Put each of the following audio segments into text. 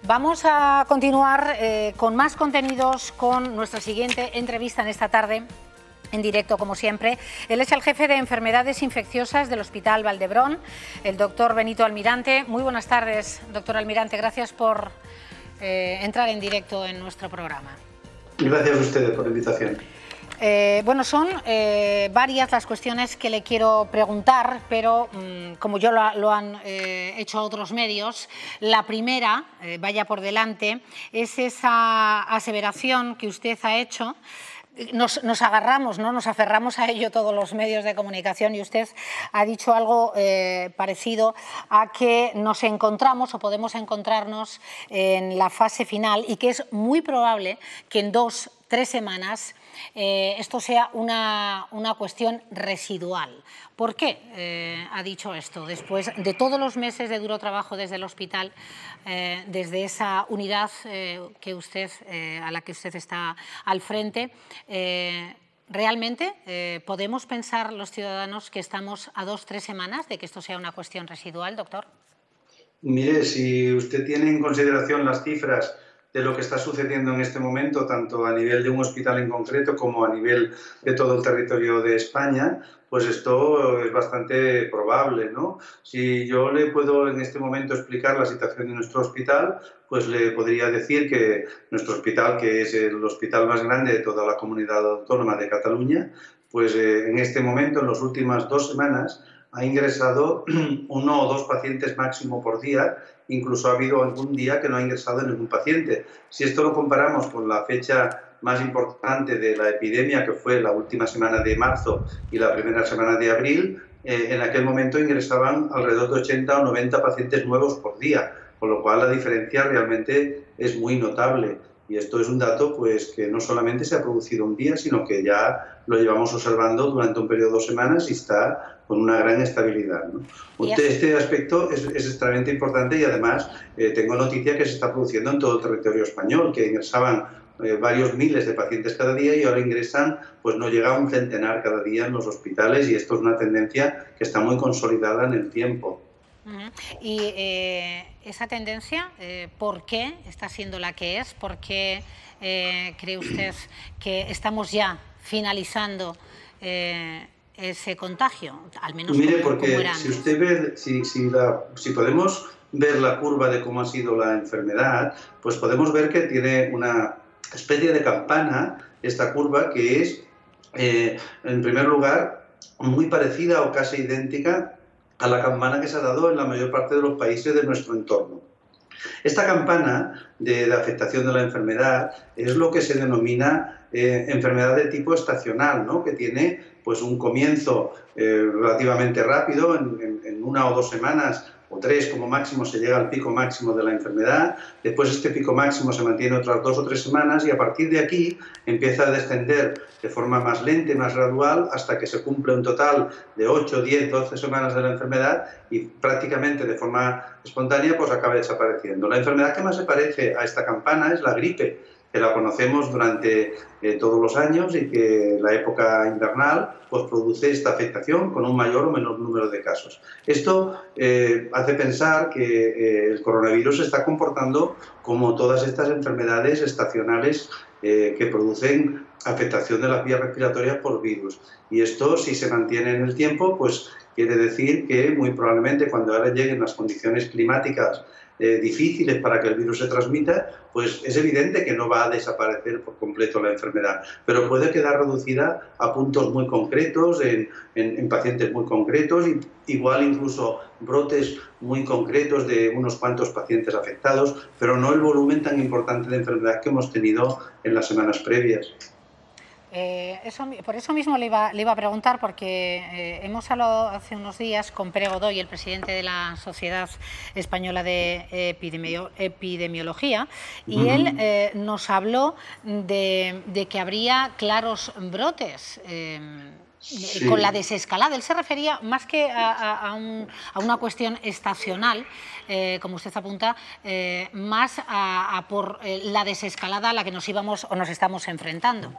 Vamos a continuar con más contenidos con nuestra siguiente entrevista en esta tarde. En directo, como siempre. Él es el jefe de enfermedades infecciosas del Hospital Valdebrón, el doctor Benito Almirante. Muy buenas tardes, doctor Almirante. Gracias por entrar en directo en nuestro programa. Gracias a ustedes por la invitación. Bueno, son varias las cuestiones que le quiero preguntar, pero como yo lo han hecho otros medios, la primera, vaya por delante, es esa aseveración que usted ha hecho. Nos agarramos, ¿no? Nos aferramos a ello todos los medios de comunicación y usted ha dicho algo parecido a que nos encontramos o podemos encontrarnos en la fase final y que es muy probable que en 2 o 3 semanas esto sea una cuestión residual. ¿Por qué ha dicho esto? Después de todos los meses de duro trabajo desde el hospital, desde esa unidad a la que usted está al frente, ¿realmente podemos pensar los ciudadanos que estamos a 2 o 3 semanas de que esto sea una cuestión residual, doctor? Mire, si usted tiene en consideración las cifras de lo que está sucediendo en este momento, tanto a nivel de un hospital en concreto como a nivel de todo el territorio de España, pues esto es bastante probable, ¿no? Si yo le puedo en este momento explicar la situación de nuestro hospital, pues le podría decir que nuestro hospital, que es el hospital más grande de toda la comunidad autónoma de Cataluña, pues en este momento, en las últimas 2 semanas, ha ingresado 1 o 2 pacientes máximo por día, incluso ha habido algún día que no ha ingresado ningún paciente. Si esto lo comparamos con la fecha más importante de la epidemia, que fue la última semana de marzo y la primera semana de abril, en aquel momento ingresaban alrededor de 80 o 90 pacientes nuevos por día, con lo cual la diferencia realmente es muy notable. Y esto es un dato pues, que no solamente se ha producido un día, sino que ya lo llevamos observando durante un periodo de 2 semanas y está con una gran estabilidad, ¿no? Este aspecto es extremadamente importante y además tengo noticia que se está produciendo en todo el territorio español, que ingresaban varios miles de pacientes cada día y ahora ingresan, pues no llega a un centenar cada día en los hospitales y esto es una tendencia que está muy consolidada en el tiempo. Y esa tendencia, ¿por qué está siendo la que es? ¿Por qué cree usted que estamos ya finalizando ese contagio? Al menos mire, como porque era si antes. usted ve, si podemos ver la curva de cómo ha sido la enfermedad, pues podemos ver que tiene una especie de campana, esta curva, que es, en primer lugar, muy parecida o casi idéntica a la campana que se ha dado en la mayor parte de los países de nuestro entorno. Esta campana de afectación de la enfermedad es lo que se denomina enfermedad de tipo estacional, ¿no? Que tiene pues, un comienzo relativamente rápido, en 1 o 2 semanas o 3 como máximo se llega al pico máximo de la enfermedad, después este pico máximo se mantiene otras 2 o 3 semanas y a partir de aquí empieza a descender de forma más lenta y más gradual hasta que se cumple un total de 8, 10, 12 semanas de la enfermedad y prácticamente de forma espontánea pues acaba desapareciendo. La enfermedad que más se parece a esta campana es la gripe, que la conocemos durante todos los años y que la época invernal pues, produce esta afectación con un mayor o menor número de casos. Esto hace pensar que el coronavirus se está comportando como todas estas enfermedades estacionales que producen afectación de las vías respiratorias por virus. Y esto, si se mantiene en el tiempo, pues quiere decir que muy probablemente cuando ahora lleguen las condiciones climáticas difíciles para que el virus se transmita, pues es evidente que no va a desaparecer por completo la enfermedad, pero puede quedar reducida a puntos muy concretos, en pacientes muy concretos, y igual incluso brotes muy concretos de unos cuantos pacientes afectados, pero no el volumen tan importante de enfermedad que hemos tenido en las semanas previas. Por eso mismo le iba a preguntar, porque hemos hablado hace unos días con Pere Godoy, el presidente de la Sociedad Española de Epidemiología, y él nos habló de que habría claros brotes con la desescalada. Él se refería más que a una cuestión estacional, como usted apunta, más por la desescalada a la que nos íbamos o nos estamos enfrentando.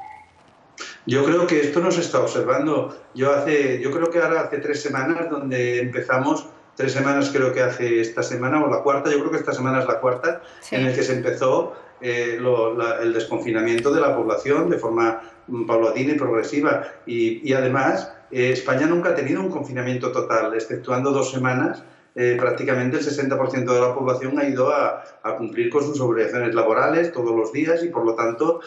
Yo creo que esto no se está observando. Yo creo que ahora hace 3 semanas donde empezamos 3 semanas creo que hace esta semana, o la cuarta, yo creo que esta semana es la cuarta, Sí. en el que se empezó el desconfinamiento de la población de forma paulatina y progresiva. Y además, España nunca ha tenido un confinamiento total, exceptuando 2 semanas. Prácticamente el 60% de la población ha ido a cumplir con sus obligaciones laborales todos los días y, por lo tanto,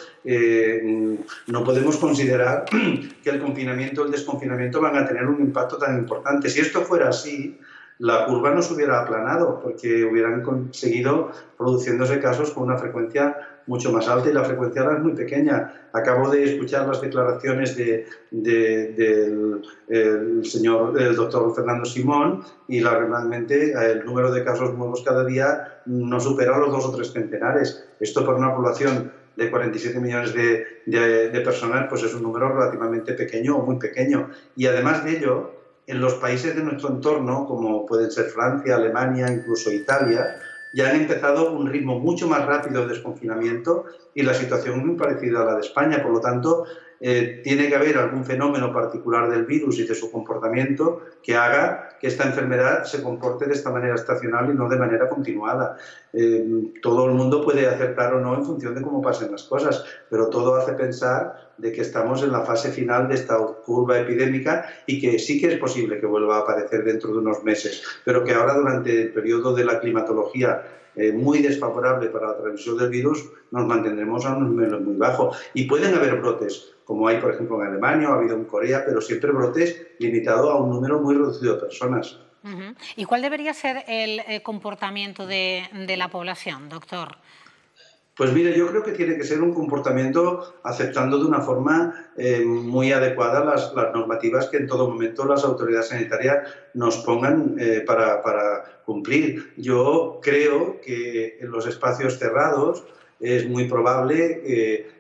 no podemos considerar que el confinamiento o el desconfinamiento van a tener un impacto tan importante. Si esto fuera así, la curva no se hubiera aplanado, porque hubieran conseguido produciéndose casos con una frecuencia mucho más alta, y la frecuencia ahora es muy pequeña. Acabo de escuchar las declaraciones del doctor Fernando Simón, y realmente el número de casos nuevos cada día no supera los 2 o 3 centenares. Esto, por una población de 47 millones de personas, pues es un número relativamente pequeño o muy pequeño. Y además de ello, en los países de nuestro entorno, como pueden ser Francia, Alemania, incluso Italia, ya han empezado un ritmo mucho más rápido de desconfinamiento, y la situación es muy parecida a la de España. Por lo tanto, tiene que haber algún fenómeno particular del virus y de su comportamiento que haga que esta enfermedad se comporte de esta manera estacional y no de manera continuada. Todo el mundo puede acertar o no en función de cómo pasen las cosas, pero todo hace pensar de que estamos en la fase final de esta curva epidémica, y que sí que es posible que vuelva a aparecer dentro de unos meses, pero que ahora, durante el periodo de la climatología muy desfavorable para la transmisión del virus, nos mantendremos a unos niveles muy bajos. Y pueden haber brotes, como hay, por ejemplo, en Alemania o ha habido en Corea, pero siempre brotes limitados a un número muy reducido de personas. ¿Y cuál debería ser el comportamiento de la población, doctor? Pues mire, yo creo que tiene que ser un comportamiento aceptando de una forma muy adecuada las normativas que en todo momento las autoridades sanitarias nos pongan para cumplir. Yo creo que en los espacios cerrados es muy probable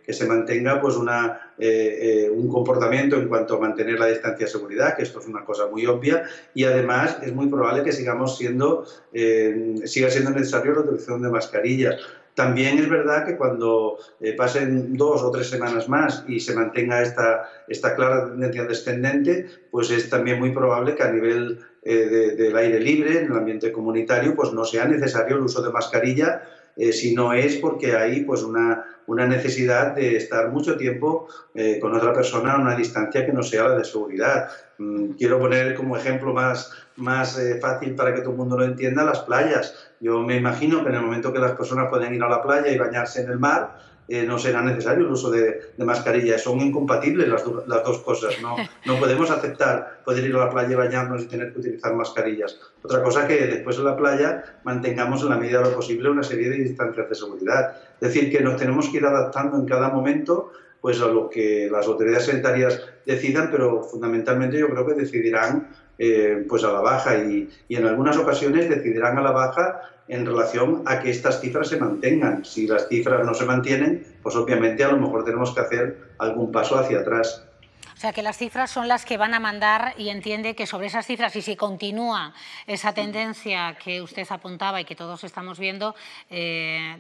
que se mantenga pues un comportamiento en cuanto a mantener la distancia de seguridad, que esto es una cosa muy obvia, y además es muy probable que siga siendo necesario la utilización de mascarillas. También es verdad que cuando pasen 2 o 3 semanas más y se mantenga esta clara tendencia descendente, pues es también muy probable que a nivel del aire libre, en el ambiente comunitario, pues no sea necesario el uso de mascarilla, si no es porque hay pues una necesidad de estar mucho tiempo con otra persona a una distancia que no sea la de seguridad. Quiero poner como ejemplo más fácil para que todo el mundo lo entienda, las playas. Yo me imagino que en el momento que las personas pueden ir a la playa y bañarse en el mar, no será necesario el uso de mascarillas. Son incompatibles las dos cosas. No podemos aceptar poder ir a la playa y bañarnos y tener que utilizar mascarillas. Otra cosa que después en la playa mantengamos en la medida de lo posible una serie de distancias de seguridad. Es decir, que nos tenemos que ir adaptando en cada momento pues a lo que las autoridades sanitarias decidan, pero fundamentalmente yo creo que decidirán pues a la baja, y en algunas ocasiones decidirán a la baja en relación a que estas cifras se mantengan. Si las cifras no se mantienen, pues obviamente a lo mejor tenemos que hacer algún paso hacia atrás. O sea, que las cifras son las que van a mandar, y entiende que sobre esas cifras, y si continúa esa tendencia que usted apuntaba y que todos estamos viendo,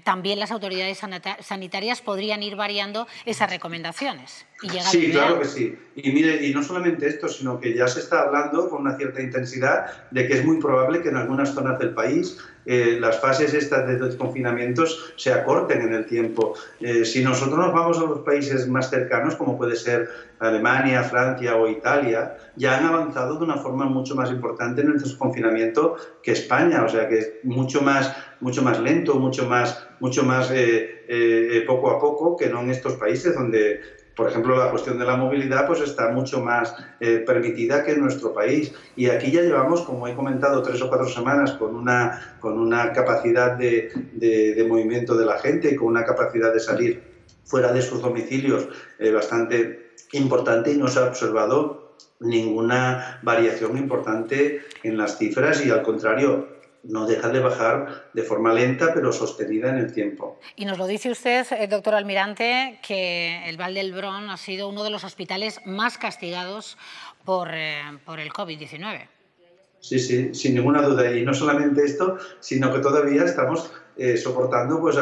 también las autoridades sanitarias podrían ir variando esas recomendaciones. Sí, claro que sí. Y mire, y no solamente esto, sino que ya se está hablando con una cierta intensidad de que es muy probable que en algunas zonas del país las fases estas de desconfinamientos se acorten en el tiempo. Si nosotros nos vamos a los países más cercanos, como puede ser Alemania, Francia o Italia, ya han avanzado de una forma mucho más importante en el desconfinamiento que España. O sea que es mucho más lento, mucho más poco a poco, que no en estos países donde, por ejemplo, la cuestión de la movilidad pues está mucho más permitida que en nuestro país. Y aquí ya llevamos, como he comentado, 3 o 4 semanas con una capacidad de movimiento de la gente y con una capacidad de salir fuera de sus domicilios bastante importante, y no se ha observado ninguna variación importante en las cifras, y al contrario, no deja de bajar de forma lenta pero sostenida en el tiempo. Y nos lo dice usted, doctor Almirante, que el Vall d'Hebron ha sido uno de los hospitales más castigados por el COVID-19. Sí, sí, sin ninguna duda. Y no solamente esto, sino que todavía estamos soportando pues,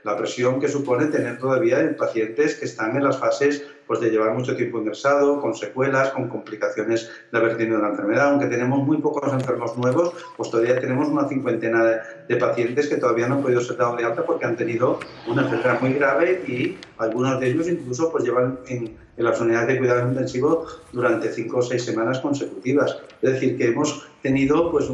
la presión que supone tener todavía pacientes que están en las fases pues, de llevar mucho tiempo ingresado, con secuelas, con complicaciones de haber tenido la enfermedad. Aunque tenemos muy pocos enfermos nuevos, pues todavía tenemos una cincuentena de pacientes que todavía no han podido ser dados de alta porque han tenido una enfermedad muy grave y algunos de ellos incluso pues, llevan en las unidades de cuidado intensivo durante 5 o 6 semanas consecutivas. Es decir, que hemos tenido pues,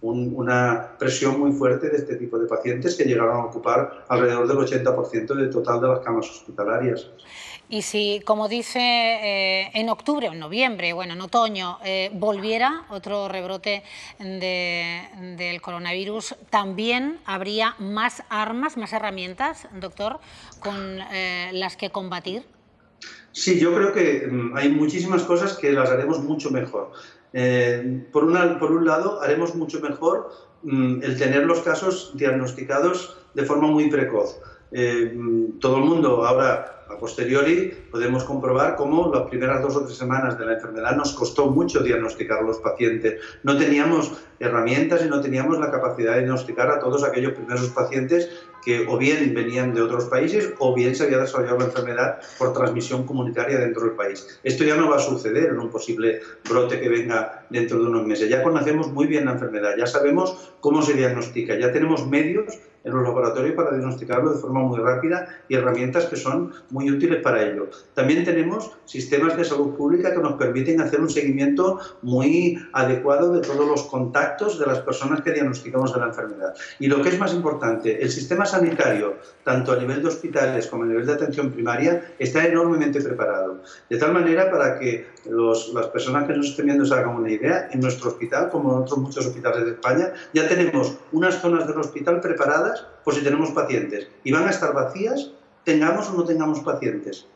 una presión muy fuerte de este tipo de pacientes que llegaron a ocupar alrededor del 80% del total de las camas hospitalarias. Y si, como dice, en octubre o en noviembre, bueno, en otoño, volviera otro rebrote del coronavirus, ¿también habría más armas, más herramientas, doctor, con las que combatir? Sí, yo creo que hay muchísimas cosas que las haremos mucho mejor. Por un lado, haremos mucho mejor el tener los casos diagnosticados de forma muy precoz. Todo el mundo ahora, a posteriori, podemos comprobar cómo las primeras 2 o 3 semanas de la enfermedad nos costó mucho diagnosticar a los pacientes. No teníamos herramientas y no teníamos la capacidad de diagnosticar a todos aquellos primeros pacientes que o bien venían de otros países o bien se había desarrollado la enfermedad por transmisión comunitaria dentro del país. Esto ya no va a suceder en un posible brote que venga dentro de unos meses. Ya conocemos muy bien la enfermedad, ya sabemos cómo se diagnostica, ya tenemos medios en los laboratorios para diagnosticarlo de forma muy rápida y herramientas que son muy útiles para ello. También tenemos sistemas de salud pública que nos permiten hacer un seguimiento muy adecuado de todos los contactos de las personas que diagnosticamos de la enfermedad. Y lo que es más importante, el sistema sanitario, tanto a nivel de hospitales como a nivel de atención primaria, está enormemente preparado. De tal manera para que las personas que nos estén viendo se hagan una idea, en nuestro hospital, como en otros muchos hospitales de España, ya tenemos unas zonas del hospital preparadas por si tenemos pacientes. Y van a estar vacías, tengamos o no tengamos pacientes.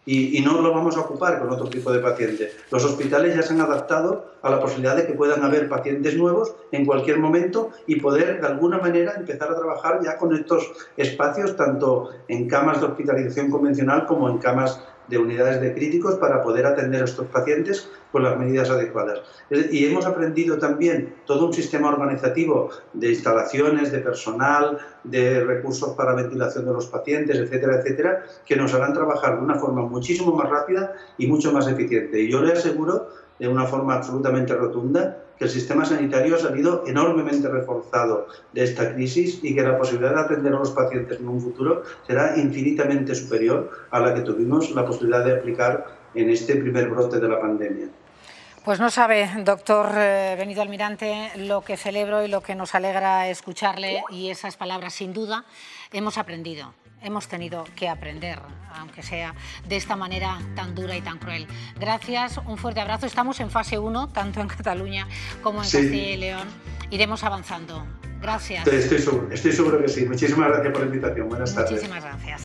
Y no lo vamos a ocupar con otro tipo de pacientes. Los hospitales ya se han adaptado a la posibilidad de que puedan haber pacientes nuevos en cualquier momento y poder, de alguna manera, empezar a trabajar ya con estos espacios, tanto en camas de hospitalización convencional como en camas de unidades de críticos para poder atender a estos pacientes con las medidas adecuadas. Y hemos aprendido también todo un sistema organizativo de instalaciones, de personal, de recursos para ventilación de los pacientes, etcétera, etcétera, que nos harán trabajar de una forma muchísimo más rápida y mucho más eficiente. Y yo le aseguro, de una forma absolutamente rotunda, que el sistema sanitario ha salido enormemente reforzado de esta crisis y que la posibilidad de atender a los pacientes en un futuro será infinitamente superior a la que tuvimos la posibilidad de aplicar en este primer brote de la pandemia. Pues no sabe, doctor Benito Almirante, lo que celebro y lo que nos alegra escucharle, y esas palabras, sin duda, hemos aprendido. Hemos tenido que aprender, aunque sea de esta manera tan dura y tan cruel. Gracias, un fuerte abrazo. Estamos en fase 1, tanto en Cataluña como en Castilla y León. Iremos avanzando. Gracias. Estoy seguro que sí. Muchísimas gracias por la invitación. Buenas tardes. Muchísimas gracias.